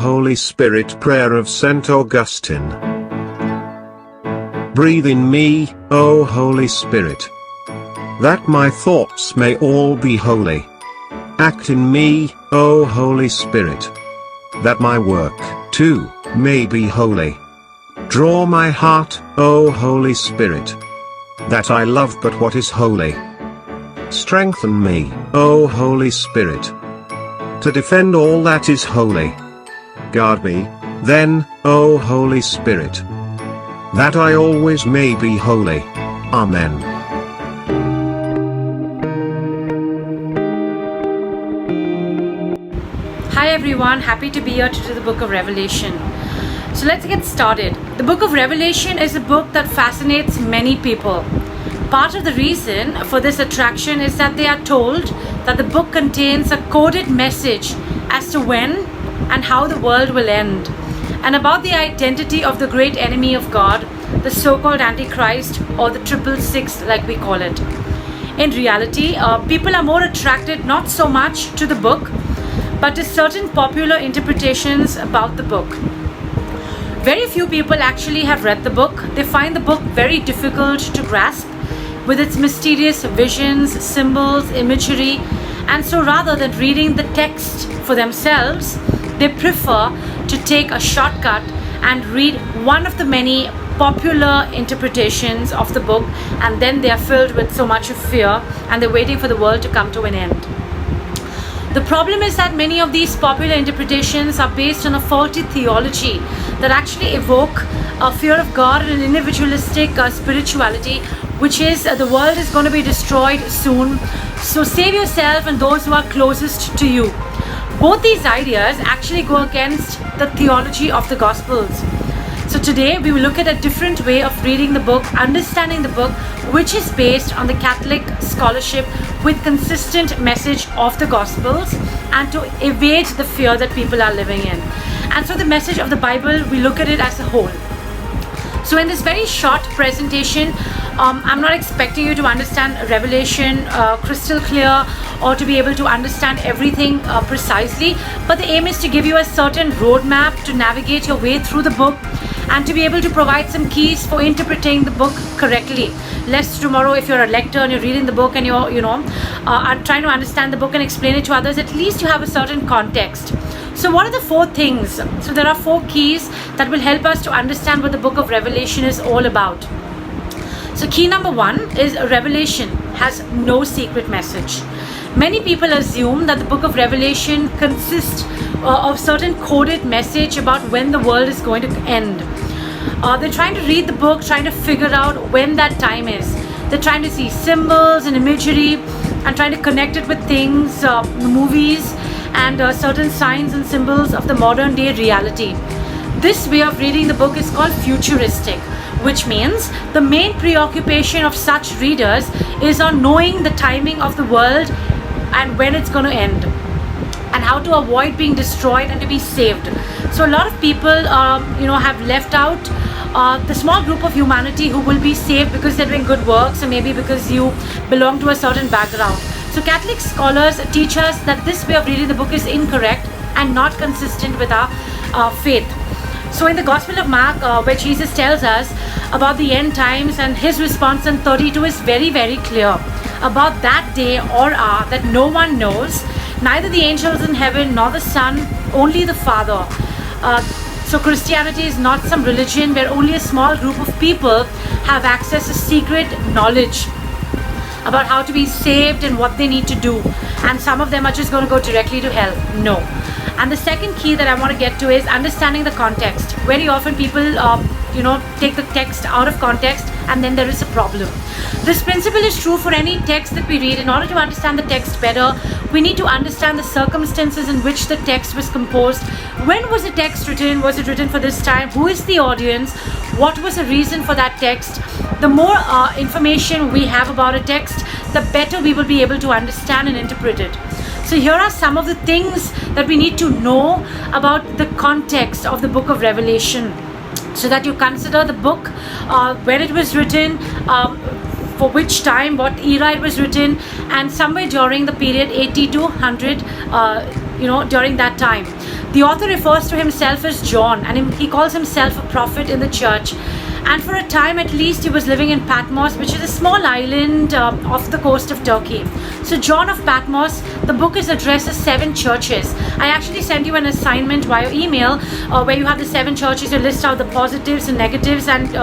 Holy Spirit. Prayer of St. Augustine. Breathe in me, O Holy Spirit, that my thoughts may all be holy. Act in me, O Holy Spirit, that my work, too, may be holy. Draw my heart, O Holy Spirit, that I love but what is holy. Strengthen me, O Holy Spirit, to defend all that is holy. Guard me, then, O Holy Spirit, that I always may be holy. Amen. Hi everyone, happy to be here to do the book of Revelation. So let's get started. The book of Revelation is a book that fascinates many people. Part of the reason for this attraction is that they are told that the book contains a coded message as to when and how the world will end, and about the identity of the great enemy of God, the so-called Antichrist, or the 666 like we call it. In reality, people are more attracted not so much to the book, but to certain popular interpretations about the book. Very few people actually have read the book. They find the book very difficult to grasp with its mysterious visions, symbols, imagery, and so rather than reading the text for themselves, they prefer to take a shortcut and read one of the many popular interpretations of the book, and then they are filled with so much of fear and they're waiting for the world to come to an end. The problem is that many of these popular interpretations are based on a faulty theology that actually evoke a fear of God and an individualistic spirituality, which is the world is going to be destroyed soon, so save yourself and those who are closest to you. Both these ideas actually go against the theology of the Gospels. So today we will look at a different way of reading the book, understanding the book, which is based on the Catholic scholarship with consistent message of the Gospels, and to evade the fear that people are living in. And so the message of the Bible, we look at it as a whole. So in this very short presentation, I'm not expecting you to understand Revelation crystal clear or to be able to understand everything precisely, but the aim is to give you a certain roadmap to navigate your way through the book and to be able to provide some keys for interpreting the book correctly. Lest tomorrow, if you're a lector and you're reading the book and you're are trying to understand the book and explain it to others, at least you have a certain context. So what are the 4 things? So there are 4 keys that will help us to understand what the book of Revelation is all about. So key number 1 is Revelation has no secret message. Many people assume that the book of Revelation consists of certain coded message about when the world is going to end. They're trying to read the book, trying to figure out when that time is. They're trying to see symbols and imagery and trying to connect it with things, movies, and certain signs and symbols of the modern day reality. This way of reading the book is called futuristic, which means the main preoccupation of such readers is on knowing the timing of the world and when it's going to end, and how to avoid being destroyed and to be saved. So a lot of people have left out the small group of humanity who will be saved because they're doing good works, or maybe because you belong to a certain background. So Catholic scholars teach us that this way of reading the book is incorrect and not consistent with our faith. So in the Gospel of Mark, where Jesus tells us about the end times, and his response in 32 is very, very clear about that day or hour that no one knows, neither the angels in heaven nor the Son, only the Father. So Christianity is not some religion where only a small group of people have access to secret knowledge about how to be saved and what they need to do, and some of them are just going to go directly to hell. No. And the second key that I want to get to is understanding the context. Very often people take the text out of context, and then there is a problem. This principle is true for any text that we read. In order to understand the text better, we need to understand the circumstances in which the text was composed. When was the text written? Was it written for this time? Who is the audience? What was the reason for that text? The more information we have about a text, the better we will be able to understand and interpret it. So here are some of the things that we need to know about the context of the book of Revelation, so that you consider the book, when it was written, for which time, what era it was written, and somewhere during the period 80 to 100 during that time. The author refers to himself as John, and he calls himself a prophet in the church. And for a time at least, he was living in Patmos, which is a small island off the coast of Turkey. So John of Patmos, the book is addressed as 7 churches. I actually sent you an assignment via email where you have the 7 churches. You list out the positives and negatives, and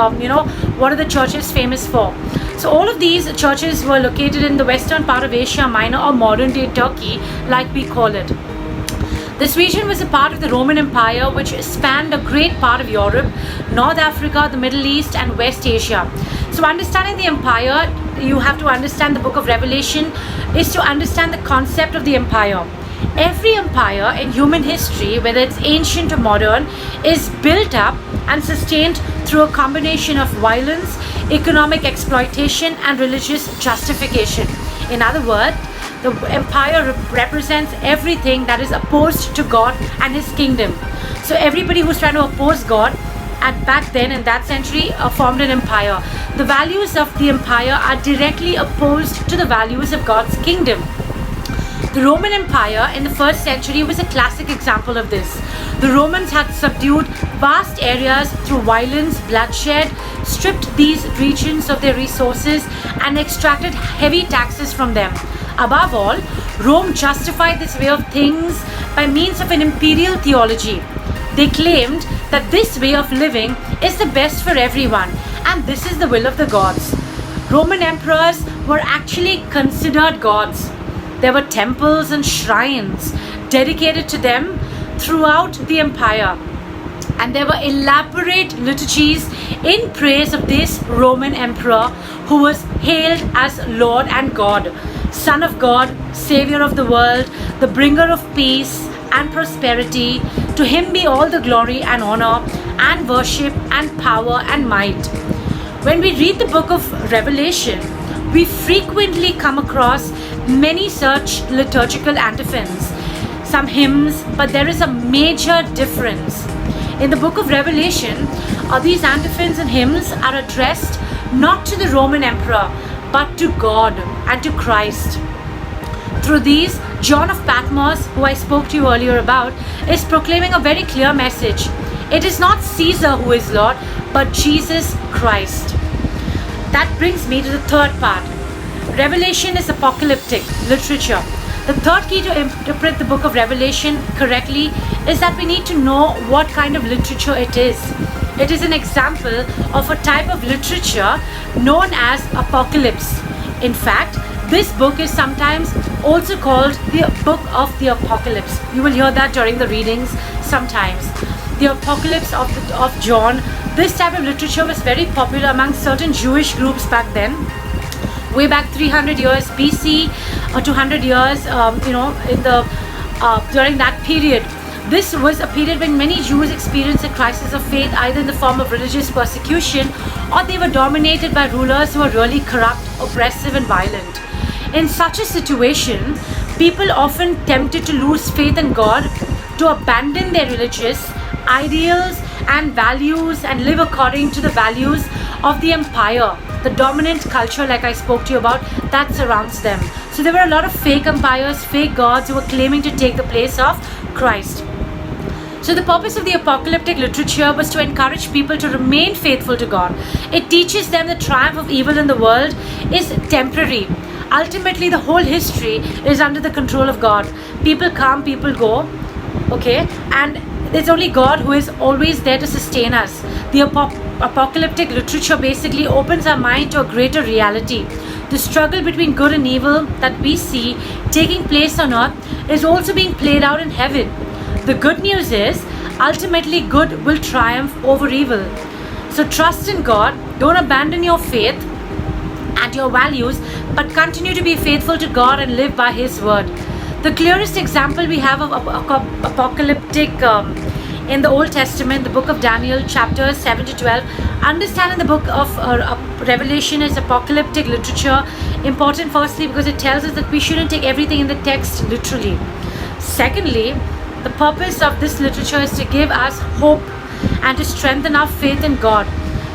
what are the churches famous for. So all of these churches were located in the western part of Asia Minor, or modern day Turkey, like we call it. This region was a part of the Roman Empire, which spanned a great part of Europe, North Africa, the Middle East, and West Asia. So understanding the empire, you have to understand the book of Revelation, is to understand the concept of the empire. Every empire in human history, whether it's ancient or modern, is built up and sustained through a combination of violence, economic exploitation, and religious justification. In other words, the empire represents everything that is opposed to God and His kingdom. So everybody who's trying to oppose God, and back then in that century, formed an empire. The values of the empire are directly opposed to the values of God's kingdom. The Roman Empire in the 1st century was a classic example of this. The Romans had subdued vast areas through violence, bloodshed, stripped these regions of their resources, and extracted heavy taxes from them. Above all, Rome justified this way of things by means of an imperial theology. They claimed that this way of living is the best for everyone, and this is the will of the gods. Roman emperors were actually considered gods. There were temples and shrines dedicated to them throughout the empire, and there were elaborate liturgies in praise of this Roman emperor, who was hailed as Lord and God, Son of God, Savior of the world, the bringer of peace and prosperity. To Him be all the glory and honor and worship and power and might. When we read the book of Revelation, we frequently come across many such liturgical antiphons, some hymns, but there is a major difference. In the book of Revelation, these antiphons and hymns are addressed not to the Roman emperor, but to God and to Christ. Through these, John of Patmos, who I spoke to you earlier about, is proclaiming a very clear message. It is not Caesar who is Lord, but Jesus Christ. That brings me to the third part. Revelation is apocalyptic literature. The third key to interpret the book of Revelation correctly is that we need to know what kind of literature it is. It is an example of a type of literature known as apocalypse. In fact, this book is sometimes also called the book of the apocalypse. You will hear that during the readings sometimes. The apocalypse of John. This type of literature was very popular among certain Jewish groups back then. Way back 300 years BC or 200 years, during that period. This was a period when many Jews experienced a crisis of faith, either in the form of religious persecution, or they were dominated by rulers who were really corrupt, oppressive, and violent. In such a situation, people often tempted to lose faith in God, to abandon their religious ideals and values and live according to the values of the empire, the dominant culture, like I spoke to you about, that surrounds them. So there were a lot of fake empires, fake gods who were claiming to take the place of Christ. So the purpose of the apocalyptic literature was to encourage people to remain faithful to God. It teaches them the triumph of evil in the world is temporary. Ultimately, the whole history is under the control of God. People come, people go, okay? And it's only God who is always there to sustain us. The apocalyptic literature basically opens our mind to a greater reality. The struggle between good and evil that we see taking place on earth is also being played out in heaven. The good news is, ultimately good will triumph over evil. So trust in God, don't abandon your faith and your values, but continue to be faithful to God and live by His word. The clearest example we have of apocalyptic in the Old Testament, the book of Daniel, chapters 7 to 12. Understanding the book of Revelation is apocalyptic literature important, firstly, because it tells us that we shouldn't take everything in the text literally. Secondly, the purpose of this literature is to give us hope and to strengthen our faith in God.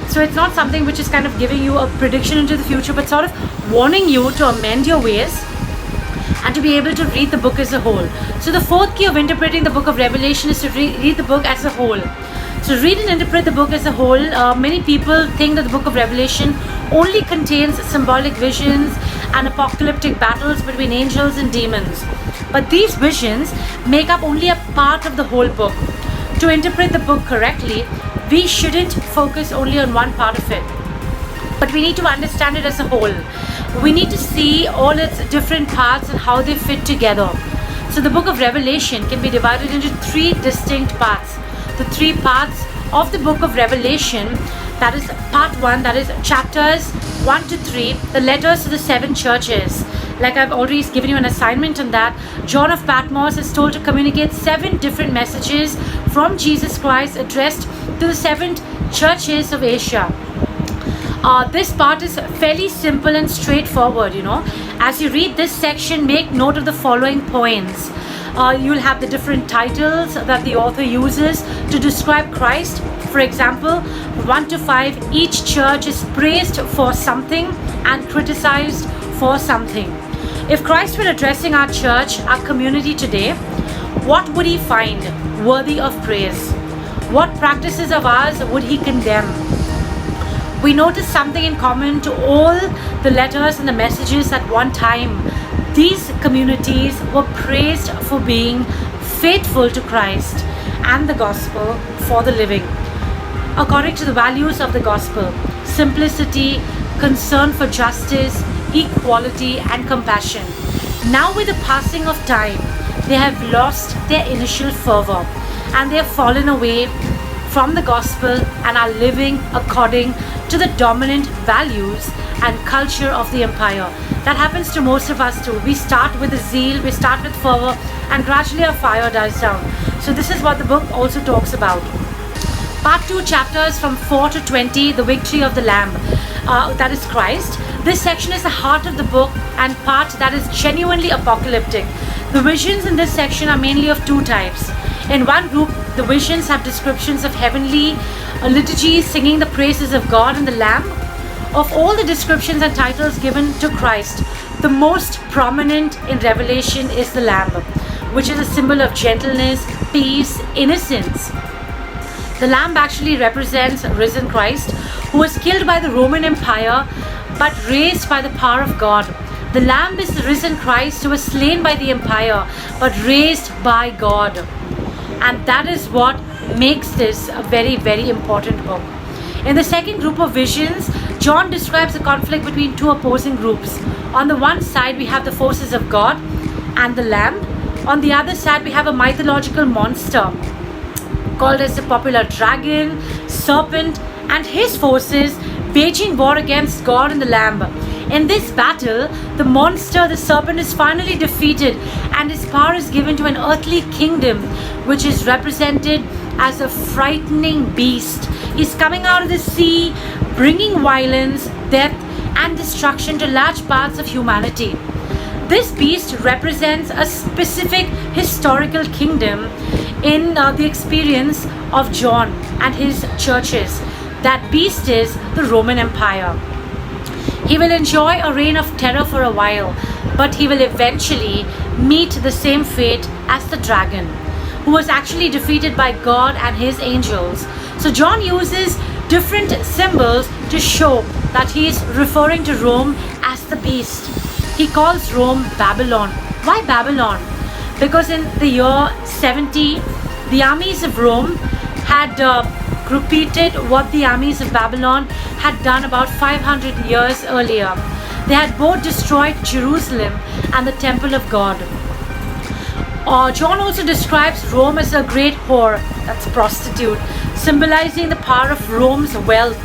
So it's not something which is kind of giving you a prediction into the future, but sort of warning you to amend your ways and to be able to read the book as a whole. So the fourth key of interpreting the book of Revelation is to read the book as a whole. So read and interpret the book as a whole. Many people think that the book of Revelation only contains symbolic visions and apocalyptic battles between angels and demons. But these visions make up only a part of the whole book. To interpret the book correctly, we shouldn't focus only on one part of it, but we need to understand it as a whole. We need to see all its different parts and how they fit together. So the book of Revelation can be divided into three distinct parts. The three parts of the book of Revelation, that is part 1, that is chapters 1 to 3, the letters to the 7 churches. Like I've already given you an assignment on that, John of Patmos is told to communicate 7 different messages from Jesus Christ addressed to the 7 churches of Asia. This part is fairly simple and straightforward, As you read this section, make note of the following points. You'll have the different titles that the author uses to describe Christ. For example, 1 to 5, each church is praised for something and criticized for something. If Christ were addressing our church, our community today, what would he find worthy of praise? What practices of ours would he condemn? We notice something in common to all the letters and the messages at one time. These communities were praised for being faithful to Christ and the gospel for the living, according to the values of the gospel: simplicity, concern for justice, equality, and compassion. Now, with the passing of time, they have lost their initial fervor and they have fallen away from the gospel and are living according to the dominant values and culture of the empire. That happens to most of us too. We start with the zeal, we start with fervor, and gradually our fire dies down. So this is what the book also talks about. Part 2, chapters from 4 to 20, the victory of the Lamb, that is Christ. This section is the heart of the book and part that is genuinely apocalyptic. The visions in this section are mainly of 2 types. In one group, the visions have descriptions of heavenly liturgies singing the praises of God and the Lamb. Of all the descriptions and titles given to Christ, the most prominent in Revelation is the Lamb, which is a symbol of gentleness, peace, innocence. The Lamb actually represents risen Christ, who was killed by the Roman Empire but raised by the power of God. The Lamb is the risen Christ who was slain by the empire but raised by God. And that is what makes this a very, very important book. In the second group of visions, John describes a conflict between 2 opposing groups. On the one side, we have the forces of God and the Lamb. On the other side, we have a mythological monster called as the popular dragon, serpent, and his forces waging war against God and the Lamb. In this battle, the monster, the serpent, is finally defeated and his power is given to an earthly kingdom, which is represented as a frightening beast. He's coming out of the sea, bringing violence, death, and destruction to large parts of humanity. This beast represents a specific historical kingdom in the experience of John and his churches. That beast is the Roman Empire. He will enjoy a reign of terror for a while, but he will eventually meet the same fate as the dragon, who was actually defeated by God and his angels. So John uses different symbols to show that he is referring to Rome as the beast. He calls Rome Babylon. Why Babylon? Because in the year 70, the armies of Rome had repeated what the armies of Babylon had done about 500 years earlier. They had both destroyed Jerusalem and the temple of God. John also describes Rome as a great whore, that's prostitute, symbolizing the power of Rome's wealth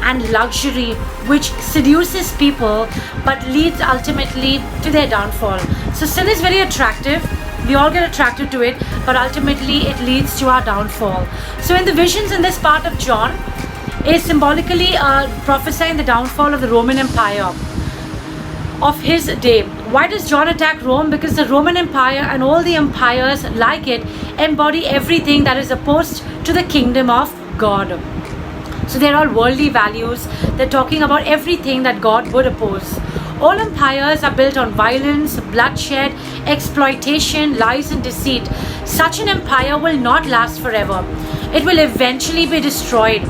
and luxury, which seduces people but leads ultimately to their downfall. So sin is very attractive. We all get attracted to it, but ultimately it leads to our downfall. So in the visions in this part of John is symbolically prophesying the downfall of the Roman Empire of his day. Why does John attack Rome? Because the Roman Empire and all the empires like it embody everything that is opposed to the kingdom of God. So they're all worldly values. They're talking about everything that God would oppose. All empires are built on violence, bloodshed, exploitation, lies, and deceit. Such an empire will not last forever. It will eventually be destroyed.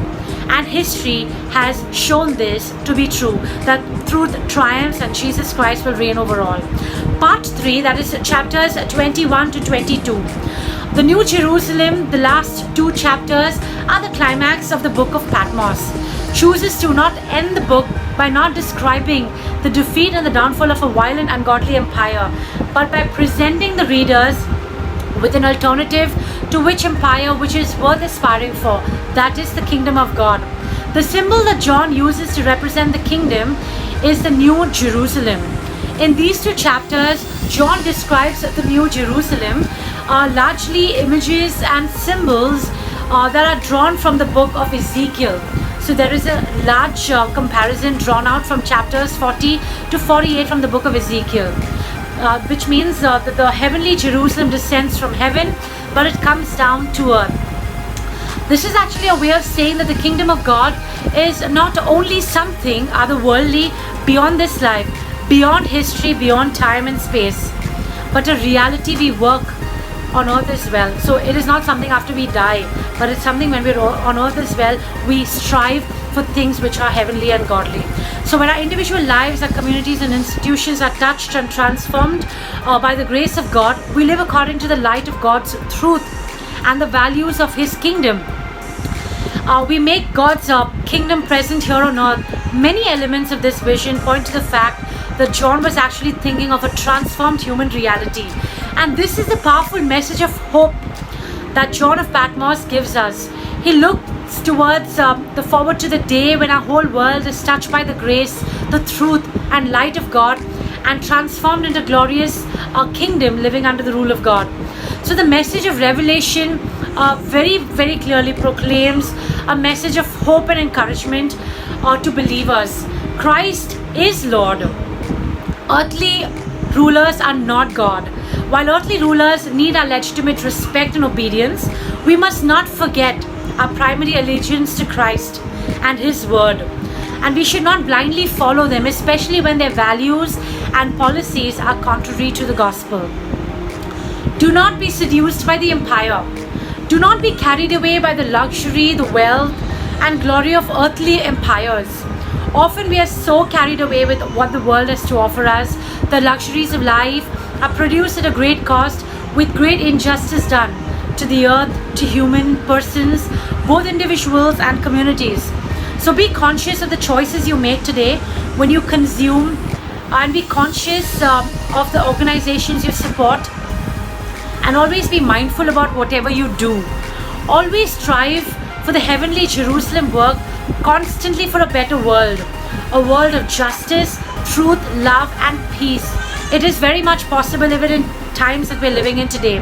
And history has shown this to be true, that truth triumphs and Jesus Christ will reign over all. Part 3, that is chapters 21 to 22. The New Jerusalem, the last 2 chapters, are the climax of the book of Patmos. Chooses to not end the book by not describing the defeat and the downfall of a violent, ungodly empire, but by presenting the readers with an alternative to which empire which is worth aspiring for, that is the kingdom of God. The symbol that John uses to represent the kingdom is the New Jerusalem. In these 2 chapters, John describes the New Jerusalem, largely images and symbols that are drawn from the book of Ezekiel. So there is a large comparison drawn out from chapters 40 to 48 from the book of Ezekiel. Which means that the heavenly Jerusalem descends from heaven, but it comes down to earth. This is actually a way of saying that the kingdom of God is not only something otherworldly beyond this life, beyond history, beyond time and space, but a reality we work on earth as well. So it is not something after we die, but it's something when we're on earth as well, we strive for things which are heavenly and godly. So when our individual lives, our communities and institutions are touched and transformed by the grace of God, we live according to the light of God's truth and the values of His kingdom. We make God's kingdom present here on earth. Many elements of this vision point to the fact that John was actually thinking of a transformed human reality. And this is the powerful message of hope that John of Patmos gives us. He looks towards the forward to the day when our whole world is touched by the grace, the truth and light of God and transformed into glorious kingdom living under the rule of God. So the message of Revelation very, very clearly proclaims a message of hope and encouragement to believers. Christ is Lord. Earthly rulers are not God. While earthly rulers need our legitimate respect and obedience, we must not forget our primary allegiance to Christ and His word. And we should not blindly follow them, especially when their values and policies are contrary to the gospel. Do not be seduced by the empire. Do not be carried away by the luxury, the wealth and glory of earthly empires. Often we are so carried away with what the world has to offer us. The luxuries of life are produced at a great cost, with great injustice done to the earth, to human persons, both individuals and communities. So be conscious of the choices you make today when you consume, and be conscious of the organizations you support, and always be mindful about whatever you do. Always strive for the heavenly Jerusalem work, constantly for a better world, a world of justice, truth, love and peace. It is very much possible even in times that we're living in today.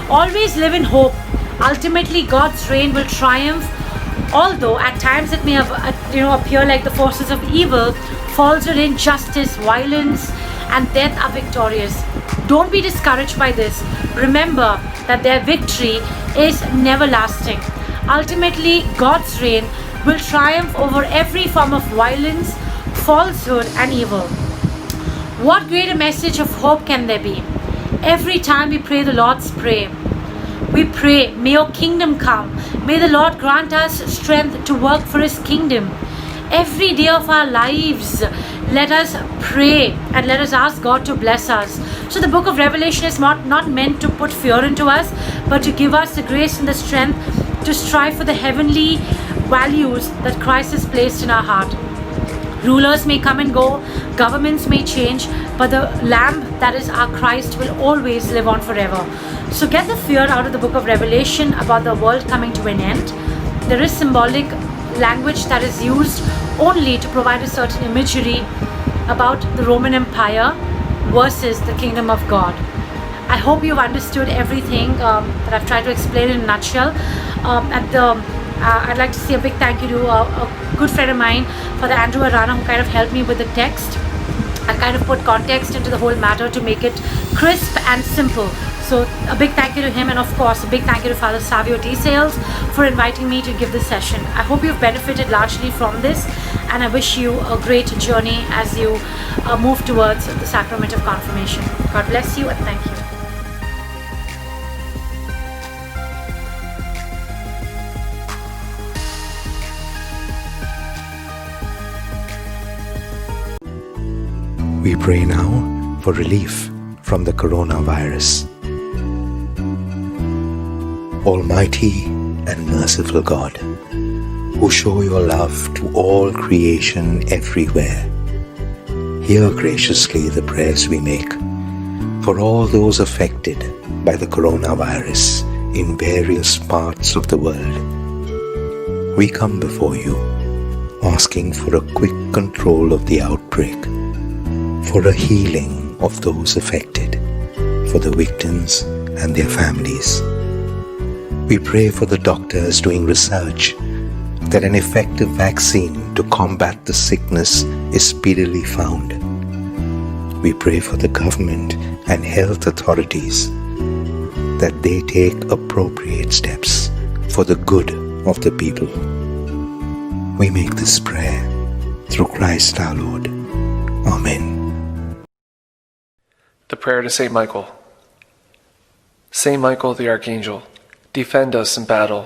Always live in hope. Ultimately, God's reign will triumph, although at times it may appear like the forces of evil, falsehood, injustice, violence and death are victorious. Don't be discouraged by this. Remember that their victory is never lasting. Ultimately, God's reign will triumph over every form of violence, falsehood and evil. What greater message of hope can there be? Every time we pray the Lord's Prayer, we pray, may your kingdom come. May the Lord grant us strength to work for His kingdom. Every day of our lives, let us pray and let us ask God to bless us. So the book of Revelation is not meant to put fear into us, but to give us the grace and the strength to strive for the heavenly values that Christ has placed in our heart. Rulers may come and go, governments may change, but the Lamb that is our Christ will always live on forever. So get the fear out of the book of Revelation about the world coming to an end. There is symbolic language that is used only to provide a certain imagery about the Roman Empire versus the kingdom of God. I hope you've understood everything that I've tried to explain in a nutshell. I'd like to say a big thank you to a good friend of mine, Father Andrew Arana, who kind of helped me with the text. I kind of put context into the whole matter to make it crisp and simple. So a big thank you to him, and of course a big thank you to Father Savio T. Sales for inviting me to give this session. I hope you've benefited largely from this, and I wish you a great journey as you move towards the sacrament of confirmation. God bless you, and thank you. We pray now for relief from the coronavirus. Almighty and merciful God, who show your love to all creation everywhere, hear graciously the prayers we make for all those affected by the coronavirus in various parts of the world. We come before you, asking for a quick control of the outbreak, for a healing of those affected, for the victims and their families. We pray for the doctors doing research that an effective vaccine to combat the sickness is speedily found. We pray for the government and health authorities that they take appropriate steps for the good of the people. We make this prayer through Christ our Lord. Amen. The prayer to Saint Michael. Saint Michael the Archangel, defend us in battle.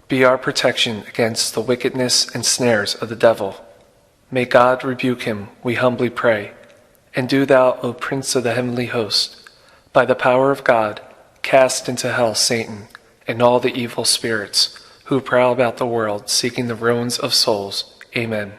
Be our protection against the wickedness and snares of the devil. May God rebuke him, we humbly pray. And do thou, O Prince of the heavenly host, by the power of God, cast into hell Satan and all the evil spirits who prowl about the world seeking the ruins of souls. Amen.